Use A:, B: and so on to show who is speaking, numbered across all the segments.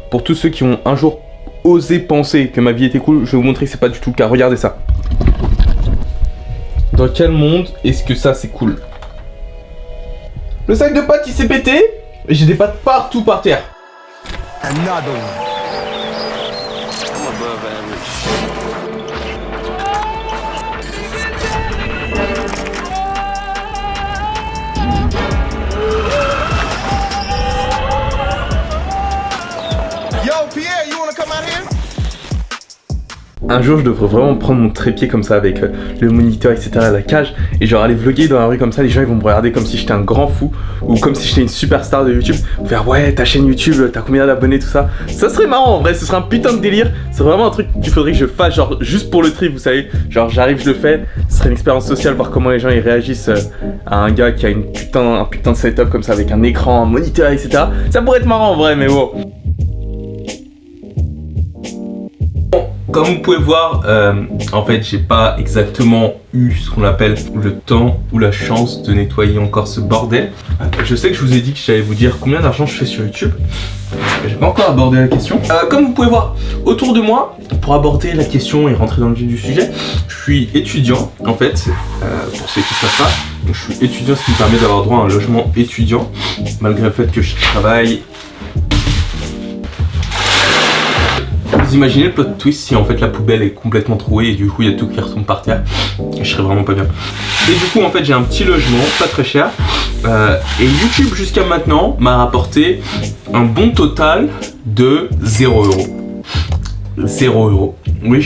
A: pour tous ceux qui ont un jour osé penser que ma vie était cool, je vais vous montrer que c'est pas du tout le cas. Regardez ça. Dans quel monde est-ce que ça c'est cool? Le sac de pâtes il s'est pété et j'ai des pâtes partout par terre.
B: Another one. I'm above average. Yo, Pierre, you wanna come out here?
A: Un jour je devrais vraiment prendre mon trépied comme ça avec le moniteur etc à la cage et genre aller vlogger dans la rue comme ça, les gens ils vont me regarder comme si j'étais un grand fou ou comme si j'étais une superstar de YouTube, faire ouais ta chaîne YouTube, t'as combien d'abonnés tout ça. Ça serait marrant en vrai, ce serait un putain de délire, c'est vraiment un truc qu'il faudrait que je fasse genre juste pour le trip vous savez, genre j'arrive je le fais, ce serait une expérience sociale voir comment les gens ils réagissent à un gars qui a un putain de setup comme ça avec un écran, un moniteur etc. Ça pourrait être marrant en vrai mais bon. Comme vous pouvez voir, en fait j'ai pas exactement eu ce qu'on appelle le temps ou la chance de nettoyer encore ce bordel. Je sais que je vous ai dit que j'allais vous dire combien d'argent je fais sur YouTube. J'ai pas encore abordé la question. Comme vous pouvez voir autour de moi, pour aborder la question et rentrer dans le vif du sujet, je suis étudiant en fait, pour ceux qui ne savent pas. Donc, je suis étudiant, ce qui me permet d'avoir droit à un logement étudiant, malgré le fait que je travaille. Vous imaginez le plot twist si en fait la poubelle est complètement trouée et du coup il y a tout qui retombe par terre. Je serais vraiment pas bien. Et du coup en fait j'ai un petit logement, pas très cher. Et YouTube jusqu'à maintenant m'a rapporté un bon total de 0 €. 0 €. Oui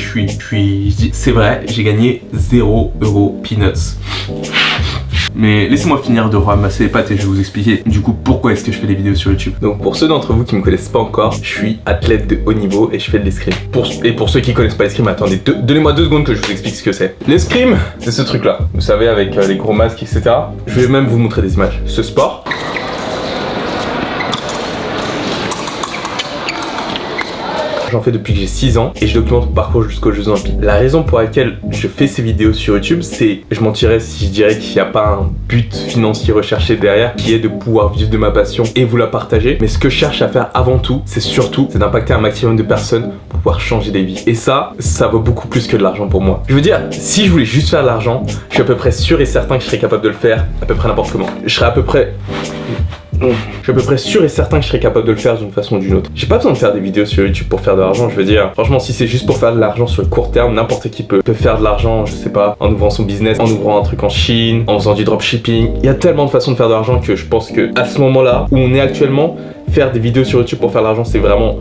A: c'est vrai, j'ai gagné 0 € peanuts. Mais laissez-moi finir de ramasser les pâtes et je vais vous expliquer du coup pourquoi est-ce que je fais des vidéos sur YouTube. Donc pour ceux d'entre vous qui me connaissent pas encore, je suis athlète de haut niveau et je fais de l'escrime. Et pour ceux qui connaissent pas l'escrime, attendez, donnez-moi 2 secondes que je vous explique ce que c'est. L'escrime, c'est ce truc là, vous savez avec les gros masques etc. Je vais même vous montrer des images. Ce sport, j'en fais depuis que j'ai 6 ans et je documente mon parcours jusqu'aux Jeux Olympiques. La raison pour laquelle je fais ces vidéos sur YouTube, c'est, je mentirais si je dirais qu'il n'y a pas un but financier recherché derrière, qui est de pouvoir vivre de ma passion et vous la partager. Mais ce que je cherche à faire avant tout, c'est d'impacter un maximum de personnes pour pouvoir changer des vies. Et ça vaut beaucoup plus que de l'argent pour moi. Je veux dire, si je voulais juste faire de l'argent, je suis à peu près sûr et certain que je serais capable de le faire à peu près n'importe comment. Je suis à peu près sûr et certain que je serais capable de le faire d'une façon ou d'une autre. J'ai pas besoin de faire des vidéos sur YouTube pour faire de l'argent, je veux dire. Franchement, si c'est juste pour faire de l'argent sur le court terme, n'importe qui peut faire de l'argent, je sais pas, en ouvrant son business, en ouvrant un truc en Chine, en faisant du dropshipping. Il y a tellement de façons de faire de l'argent que je pense que à ce moment-là où on est actuellement, faire des vidéos sur YouTube pour faire de l'argent, c'est vraiment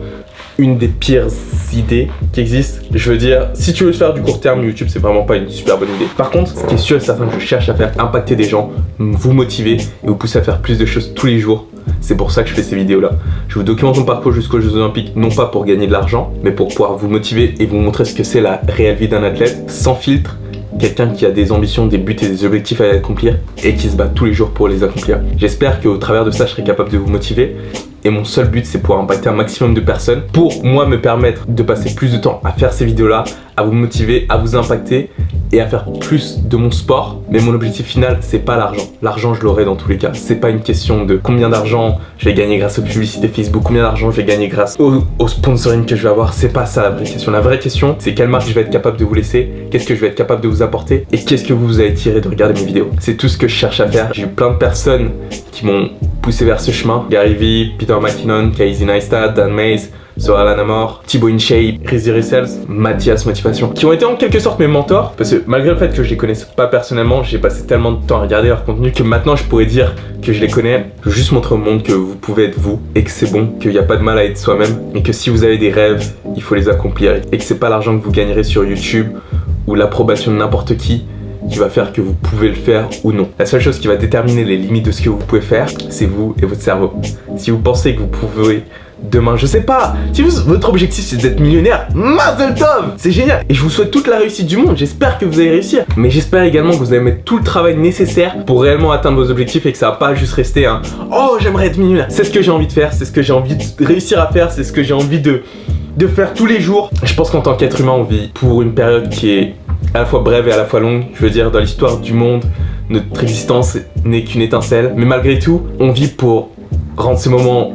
A: une des pires idées qui existent. Je veux dire, si tu veux faire du court terme, YouTube c'est vraiment pas une super bonne idée. Par contre, ce qui est sûr et certain que je cherche à faire, impacter des gens, vous motiver et vous pousser à faire plus de choses tous les jours. C'est pour ça que je fais ces vidéos là. Je vous documente mon parcours jusqu'aux Jeux Olympiques, non pas pour gagner de l'argent, mais pour pouvoir vous motiver et vous montrer ce que c'est la réelle vie d'un athlète, sans filtre. Quelqu'un qui a des ambitions, des buts et des objectifs à accomplir et qui se bat tous les jours pour les accomplir. J'espère qu'au travers de ça, je serai capable de vous motiver. Et mon seul but, c'est pouvoir impacter un maximum de personnes pour moi me permettre de passer plus de temps à faire ces vidéos-là, à vous motiver, à vous impacter et à faire plus de mon sport. Mais mon objectif final, c'est pas l'argent. L'argent, je l'aurai dans tous les cas. C'est pas une question de combien d'argent je vais gagner grâce aux publicités Facebook, combien d'argent je vais gagner grâce au sponsoring que je vais avoir. C'est pas ça la vraie question. La vraie question, c'est quelle marque je vais être capable de vous laisser, qu'est-ce que je vais être capable de vous apporter et qu'est-ce que vous allez tirer de regarder mes vidéos. C'est tout ce que je cherche à faire. J'ai eu plein de personnes qui m'ont poussé vers ce chemin. Gary Vee, Peter McKinnon, Casey Neistat, Dan Mays, Sorel Anamor, Thibaut InShape, Rizzy Rissels, Mathias Motivation, qui ont été en quelque sorte mes mentors, parce que malgré le fait que je les connaisse pas personnellement, j'ai passé tellement de temps à regarder leur contenu que maintenant je pourrais dire que je les connais. Je veux juste montrer au monde que vous pouvez être vous et que c'est bon, qu'il n'y a pas de mal à être soi-même et que si vous avez des rêves, il faut les accomplir et que c'est pas l'argent que vous gagnerez sur YouTube ou l'approbation de n'importe qui va faire que vous pouvez le faire ou non. La seule chose qui va déterminer les limites de ce que vous pouvez faire, c'est vous et votre cerveau. Si vous pensez que vous pouvez demain, je sais pas, si votre objectif c'est d'être millionnaire, Mazel Tov, c'est génial. Et je vous souhaite toute la réussite du monde, j'espère que vous allez réussir. Mais j'espère également que vous allez mettre tout le travail nécessaire pour réellement atteindre vos objectifs et que ça va pas juste rester un « Oh, j'aimerais être millionnaire ». C'est ce que j'ai envie de faire, c'est ce que j'ai envie de réussir à faire, c'est ce que j'ai envie de faire tous les jours. Je pense qu'en tant qu'être humain, on vit pour une période qui est à la fois brève et à la fois longue. Je veux dire, dans l'histoire du monde, notre existence n'est qu'une étincelle. Mais malgré tout, on vit pour rendre ce moment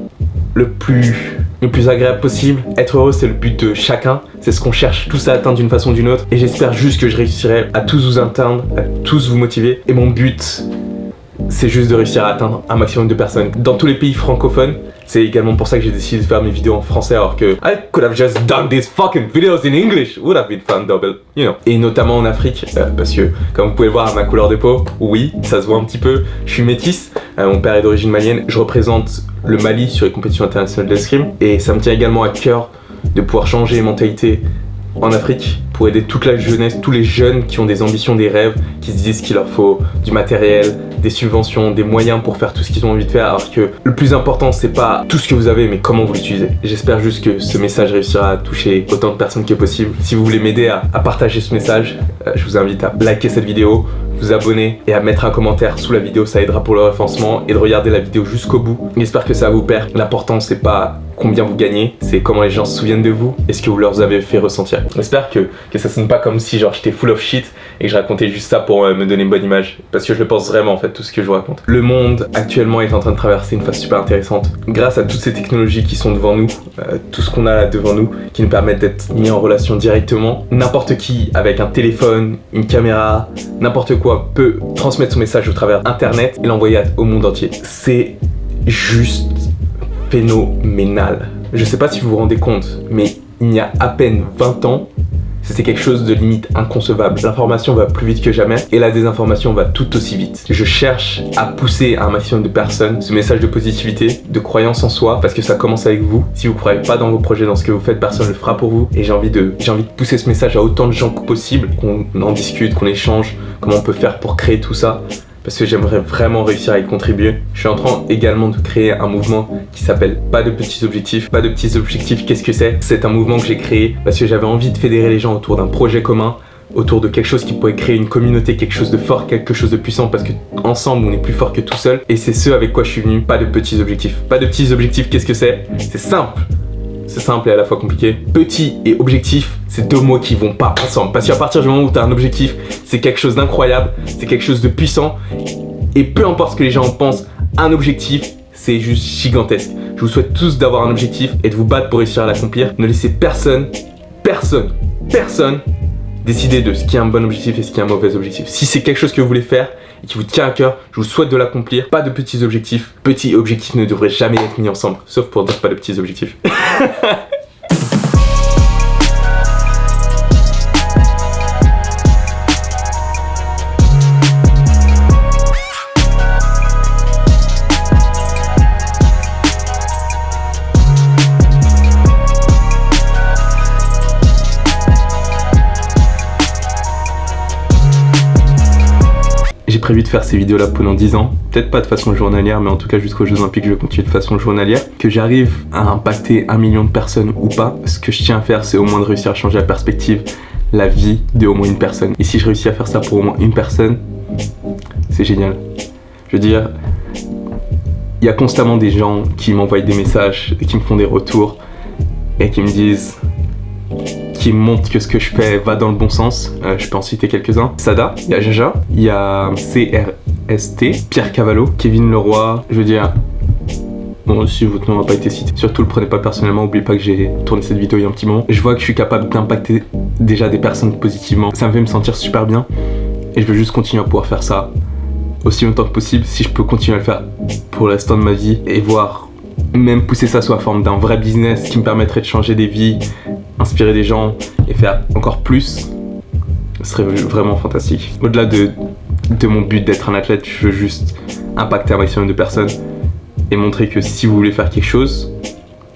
A: le plus le plus agréable possible. Être heureux, c'est le but de chacun. C'est ce qu'on cherche tous à atteindre d'une façon ou d'une autre. Et j'espère juste que je réussirai à tous vous atteindre, à tous vous motiver. Et mon but, c'est juste de réussir à atteindre un maximum de personnes dans tous les pays francophones. C'est également pour ça que j'ai décidé de faire mes vidéos en français alors que I could have just done these fucking videos in English. Would have been fun double, you know. Et notamment en Afrique, parce que comme vous pouvez le voir à ma couleur de peau, oui, ça se voit un petit peu, je suis métisse. Mon père est d'origine malienne, je représente le Mali sur les compétitions internationales d'escrime. Et ça me tient également à cœur de pouvoir changer les mentalités en Afrique pour aider toute la jeunesse, tous les jeunes qui ont des ambitions, des rêves, qui se disent qu'il leur faut du matériel, des subventions, des moyens pour faire tout ce qu'ils ont envie de faire, alors que le plus important c'est pas tout ce que vous avez mais comment vous l'utilisez. J'espère juste que ce message réussira à toucher autant de personnes que possible. Si vous voulez m'aider à partager ce message, je vous invite à liker cette vidéo, vous abonner et à mettre un commentaire sous la vidéo, ça aidera pour le référencement, et de regarder la vidéo jusqu'au bout. J'espère que ça va vous plaire. L'important c'est pas combien vous gagnez, c'est comment les gens se souviennent de vous et ce que vous leur avez fait ressentir. J'espère que ça sonne pas comme si genre j'étais full of shit et que je racontais juste ça pour me donner une bonne image, parce que je le pense vraiment en fait tout ce que je vous raconte. Le monde actuellement est en train de traverser une phase super intéressante grâce à toutes ces technologies qui sont devant nous, tout ce qu'on a là devant nous qui nous permettent d'être mis en relation directement. N'importe qui avec un téléphone, une caméra, n'importe quoi peut transmettre son message au travers internet et l'envoyer au monde entier. C'est juste phénoménal. Je sais pas si vous vous rendez compte, mais il y a à peine 20 ans, c'était quelque chose de limite inconcevable. L'information va plus vite que jamais et la désinformation va tout aussi vite. Je cherche à pousser à un maximum de personnes ce message de positivité, de croyance en soi, parce que ça commence avec vous. Si vous croyez pas dans vos projets, dans ce que vous faites, personne ne le fera pour vous. Et j'ai envie de pousser ce message à autant de gens que possible, qu'on en discute, qu'on échange, comment on peut faire pour créer tout ça. Parce que j'aimerais vraiment réussir à y contribuer. Je suis en train également de créer un mouvement qui s'appelle Pas de petits objectifs. Pas de petits objectifs, qu'est-ce que c'est? C'est un mouvement que j'ai créé parce que j'avais envie de fédérer les gens autour d'un projet commun, autour de quelque chose qui pourrait créer une communauté, quelque chose de fort, quelque chose de puissant, parce que ensemble on est plus fort que tout seul. Et c'est ce avec quoi je suis venu. Pas de petits objectifs. Pas de petits objectifs, qu'est-ce que c'est? C'est simple. C'est simple et à la fois compliqué. Petit et objectif, c'est deux mots qui vont pas ensemble. Parce qu'à partir du moment où tu as un objectif, c'est quelque chose d'incroyable, c'est quelque chose de puissant. Et peu importe ce que les gens en pensent, un objectif, c'est juste gigantesque. Je vous souhaite tous d'avoir un objectif et de vous battre pour réussir à l'accomplir. Ne laissez personne décider de ce qui est un bon objectif et ce qui est un mauvais objectif. Si c'est quelque chose que vous voulez faire et qui vous tient à cœur, je vous souhaite de l'accomplir. Pas de petits objectifs. Petits objectifs ne devraient jamais être mis ensemble, sauf pour dire pas de petits objectifs. J'ai prévu de faire ces vidéos là pendant 10 ans, peut-être pas de façon journalière, mais en tout cas jusqu'aux Jeux Olympiques je vais continuer de façon journalière. Que j'arrive à impacter 1 million de personnes ou pas, ce que je tiens à faire c'est au moins de réussir à changer la perspective, la vie de au moins une personne. Et si je réussis à faire ça pour au moins une personne, c'est génial. Je veux dire, il y a constamment des gens qui m'envoient des messages, qui me font des retours et qui me disent, qui montrent que ce que je fais va dans le bon sens. Je peux en citer quelques-uns. Sada, il y a Jaja, il y a CRST, Pierre Cavallo, Kevin Leroy. Je veux dire, bon, si votre nom n'a pas été cité, surtout le prenez pas personnellement, n'oubliez pas que j'ai tourné cette vidéo il y a un petit moment. Je vois que je suis capable d'impacter déjà des personnes positivement. Ça me fait me sentir super bien et je veux juste continuer à pouvoir faire ça aussi longtemps que possible. Si je peux continuer à le faire pour le restant de ma vie et voir même pousser ça sous la forme d'un vrai business qui me permettrait de changer des vies, inspirer des gens et faire encore plus, ce serait vraiment fantastique. Au-delà de mon but d'être un athlète, je veux juste impacter un maximum de personnes et montrer que si vous voulez faire quelque chose,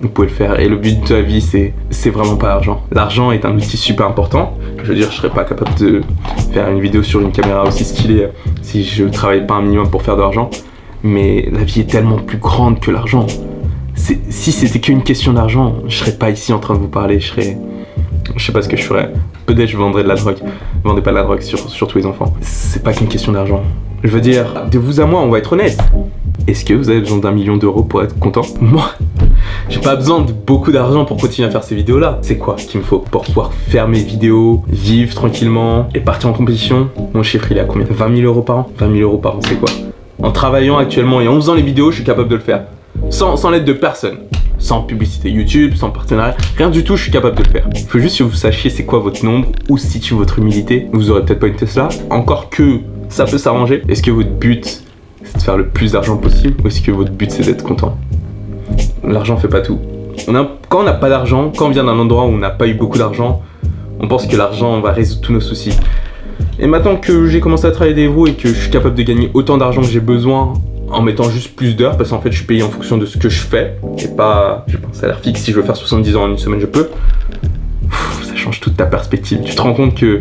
A: vous pouvez le faire. Et le but de la vie, c'est vraiment pas l'argent. L'argent est un outil super important. Je veux dire, je serais pas capable de faire une vidéo sur une caméra aussi stylée si je travaillais pas un minimum pour faire de l'argent. Mais la vie est tellement plus grande que l'argent. Si c'était qu'une question d'argent, je serais pas ici en train de vous parler, je sais pas ce que je ferais. Peut-être je vendrais de la drogue. Ne vendez pas de la drogue, surtout les enfants. C'est pas qu'une question d'argent. Je veux dire, de vous à moi, on va être honnête. Est-ce que vous avez besoin d'1 million d'euros pour être content? Moi, j'ai pas besoin de beaucoup d'argent pour continuer à faire ces vidéos-là. C'est quoi qu'il me faut pour pouvoir faire mes vidéos, vivre tranquillement et partir en compétition? Mon chiffre, il est à combien? 20 000 euros par an? 20 000 euros par an, c'est quoi? En travaillant actuellement et en faisant les vidéos, je suis capable de le faire. Sans l'aide de personne. sans publicité YouTube, sans partenariat, rien du tout, je suis capable de le faire. Il faut juste que vous sachiez c'est quoi votre nombre, où se situe votre humilité. Vous aurez peut-être pas une Tesla, encore que ça peut s'arranger. Est-ce que votre but c'est de faire le plus d'argent possible ou est-ce que votre but c'est d'être content? L'argent fait pas tout. Quand on n'a pas d'argent, quand on vient d'un endroit où on n'a pas eu beaucoup d'argent, on pense que l'argent va résoudre tous nos soucis. Et maintenant que j'ai commencé à travailler des veaux et que je suis capable de gagner autant d'argent que j'ai besoin en mettant juste plus d'heures, parce qu'en fait je suis payé en fonction de ce que je fais et pas, j'ai pas un salaire fixe. Si je veux faire 70 heures en une semaine, je peux. Ça change toute ta perspective. Tu te rends compte que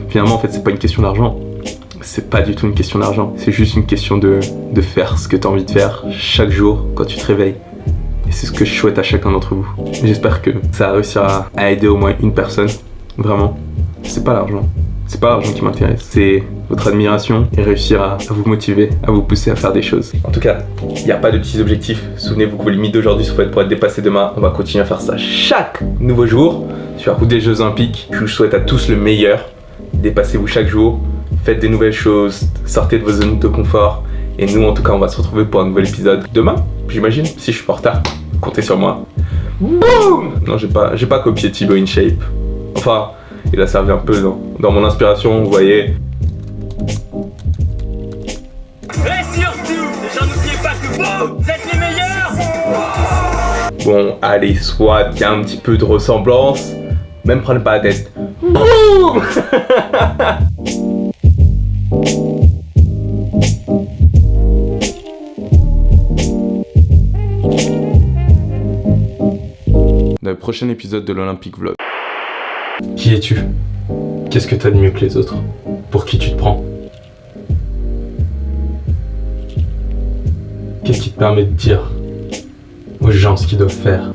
A: finalement en fait c'est pas une question d'argent. C'est pas du tout une question d'argent. C'est juste une question de faire ce que tu as envie de faire chaque jour quand tu te réveilles. Et c'est ce que je souhaite à chacun d'entre vous. J'espère que ça va réussir à aider au moins une personne. Vraiment. C'est pas l'argent. C'est pas l'argent qui m'intéresse. C'est votre admiration et réussir à vous motiver, à vous pousser à faire des choses. En tout cas, il n'y a pas de petits objectifs. Souvenez-vous que vos limites d'aujourd'hui sont faites pour être dépassées demain. On va continuer à faire ça chaque nouveau jour sur la route des Jeux Olympiques. Je vous souhaite à tous le meilleur. Dépassez-vous chaque jour. Faites des nouvelles choses. Sortez de vos zones de confort. Et nous, en tout cas, on va se retrouver pour un nouvel épisode demain, j'imagine. Si je suis pas en retard, comptez sur moi. Boum! Non, j'ai pas copié Thibaut InShape. Enfin, il a servi un peu dans mon inspiration, vous voyez.
C: Et surtout, les gens n'oubliez pas que vous êtes les meilleurs.
A: Bon, allez, soit qu'il y a un petit peu de ressemblance. Même prenez pas la tête. Boum! Dans le prochain épisode de l'Olympique Vlog. Qui es-tu? Qu'est-ce que t'as de mieux que les autres? Pour qui tu te prends? Qu'est-ce qui te permet de dire aux gens ce qu'ils doivent faire?